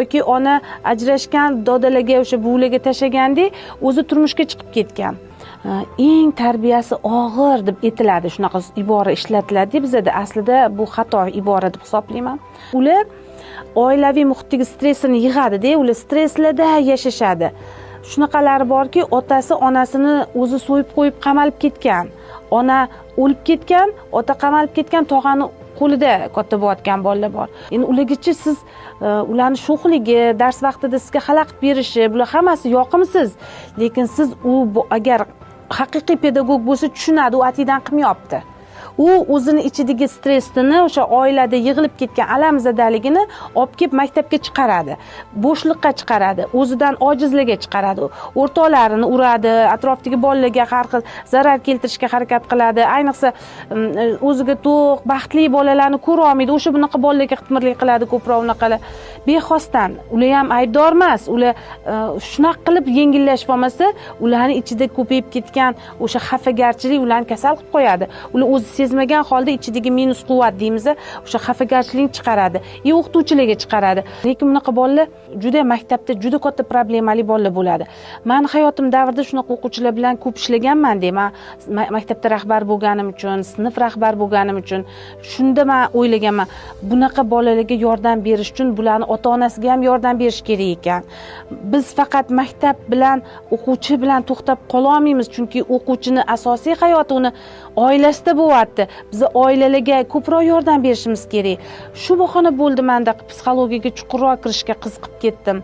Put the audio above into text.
yoki ona ajrashgan dodalarga o'sha buvilarga tashlagandek o'zi turmushga chiqib ketgan. Eng tarbiyasi og'ir deb aytiladi, shunaqa ibora ishlatiladi bizda. Aslida bu xato ibora deb hisoblayman. Ular oilaviy muhitdagi stressini yig'adi-da, ular stresslarda yashashadi. Shunaqalari borki, otasi onasini o'zi so'yib qo'yib qamalib ketgan. Ona o'lib ketgan, ota qamalib ketgan, tog'ani qo'lida katta bo'layotgan bolalar bor. Endi ulargacha siz ularni sho'xligi, dars vaqtida sizga xalaqit berishi, bular hammasi yoqimsiz. Lekin siz agar haqiqiy pedagog bo'lsa tushunadi, u atidan qilmayapti. U o'zini ichidagi stressni, o'sha oilada yig'ilib ketgan alamzadaligini olib kelib maktabga chiqaradi, bo'shliqqa chiqaradi, o'zidan ojizlarga chiqaradi, o'rtoqlarini uradi, atrofdagi bolalarga har xil zarar keltirishga harakat qiladi. Ayniqsa o'ziga to'q, baxtli bolalarni ko'ra olmaydi, o'sha bunaqa bolalarga xitmirlik qiladi, ko'proq unaqalar. Bexosdan, ular ham aybdor emas, ular shunaqa qilib yengillashib olmasa, ularning ichida ko'payib ketgan o'sha xafagarchilik ularni kasal qilib qo'yadi. Ular o'zi sezmagan holda ichidagi minus quvvat deymiz, o'sha xafagarchilikni chiqaradi, o'qituvchilarga chiqaradi. Lekin bunaqa bolalar juda maktabda juda katta problemali bolalar bo'ladi. Men hayotim davrida shunaqa o'quvchilar bilan ko'p ishlaganman deyman. Maktabda rahbar bo'lganim uchun, sinf rahbar bo'lganim uchun shunda men o'ylaganman, bunaqa bolalarga yordam berish uchun bularni ota-onasiga ham yordam berish kerak ekan. Biz faqat maktab bilan, o'quvchi bilan to'xtab qola olmaymiz, chunki o'quvchini asosiy hayoti uni oilasida bo'lyapti. Biz oilalarga ko'proq yordam berishimiz kerak. Shu bahona bo'ldi menda psixologiyaga chuqurroq kirishga qiziqib ketdim.